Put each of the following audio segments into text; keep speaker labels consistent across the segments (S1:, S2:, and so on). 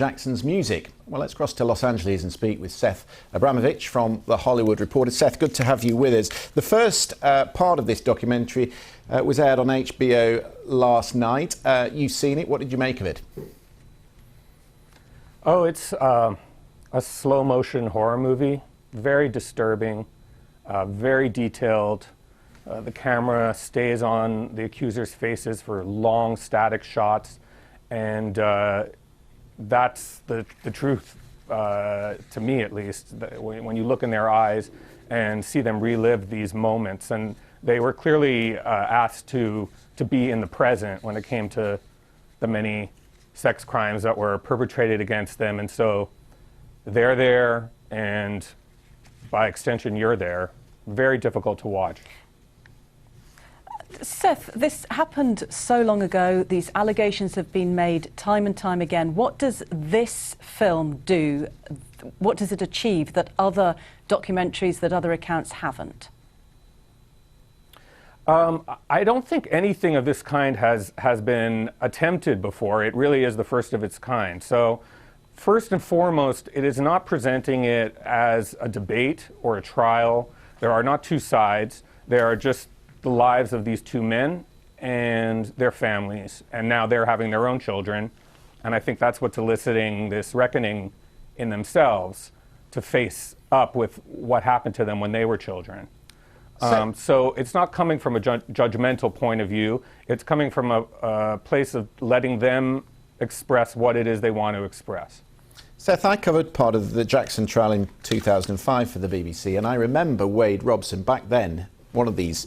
S1: Jackson's music. Well, let's cross to Los Angeles and speak with Seth Abramovich from The Hollywood Reporter. Seth, good to have you with us. The first part of this documentary was aired on HBO last night. You've seen it. What did you make of it?
S2: Oh, it's a slow motion horror movie. Very disturbing, very detailed. The camera stays on the accusers' faces for long static shots, and that's the truth, to me at least, when you look in their eyes and see them relive these moments. And they were clearly asked to be in the present when it came to the many sex crimes that were perpetrated against them. And so they're there, and by extension, you're there. Very difficult to watch.
S3: Seth, this happened so long ago. These allegations have been made time and time again. What does this film do? What does it achieve that other documentaries, that other accounts haven't?
S2: I don't think anything of this kind has been attempted before. It really is the first of its kind. So first and foremost, it is not presenting it as a debate or a trial. There are not two sides. There are just the lives of these two men and their families, and now they're having their own children. And I think that's what's eliciting this reckoning in themselves to face up with what happened to them when they were children. So it's not coming from a judgmental point of view. It's coming from a place of letting them express what it is they want to express.
S1: Seth, I covered part of the Jackson trial in 2005 for the BBC, and I remember Wade Robson back then, one of these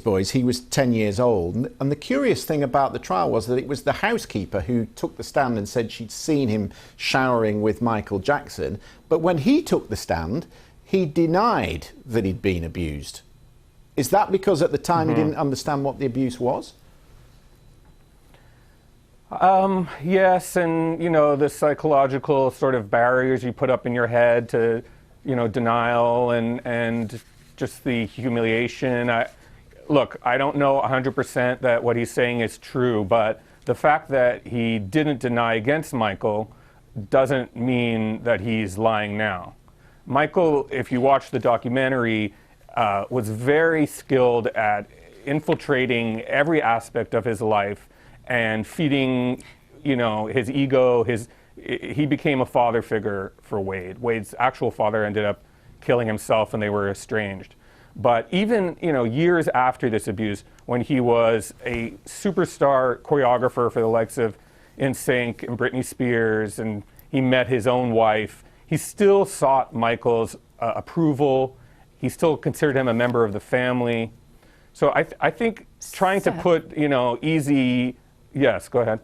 S1: boys. He was 10 years old, and the curious thing about the trial was that it was the housekeeper who took the stand and said she'd seen him showering with Michael Jackson, but when he took the stand, he denied that he'd been abused. Is that because at the time he didn't understand what the abuse was?
S2: Yes, and you know, the psychological sort of barriers you put up in your head to, you know, denial and just the humiliation. Look, I don't know 100% that what he's saying is true, but the fact that he didn't deny against Michael doesn't mean that he's lying now. Michael, if you watch the documentary, was very skilled at infiltrating every aspect of his life and feeding, you know, his ego. He became a father figure for Wade. Wade's actual father ended up killing himself, and they were estranged. But even, you know, years after this abuse, when he was a superstar choreographer for the likes of NSYNC and Britney Spears, and he met his own wife, he still sought Michael's approval. He still considered him a member of the family. So I think trying to put, you know, easy... Yes, go ahead.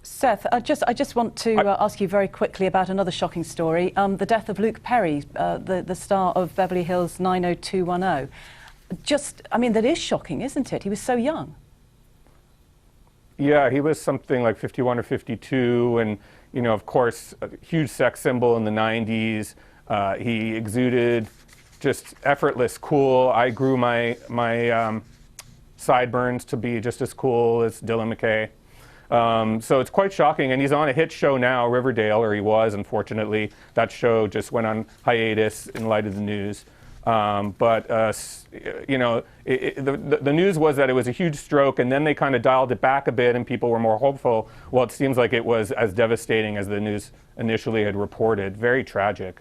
S3: Seth, I just want to ask you very quickly about another shocking story, the death of Luke Perry, the star of Beverly Hills 90210. I mean, that is shocking, isn't it? He was so young.
S2: Yeah, he was something like 51 or 52, and, you know, of course, a huge sex symbol in the 90s. He exuded just effortless cool. I grew my sideburns to be just as cool as Dylan McKay. So it's quite shocking, and he's on a hit show now, Riverdale, or he was, unfortunately. That show just went on hiatus in light of the news. You know, the news was that it was a huge stroke, and then they kind of dialed it back a bit, and people were more hopeful. Well, it seems like it was as devastating as the news initially had reported. Very tragic.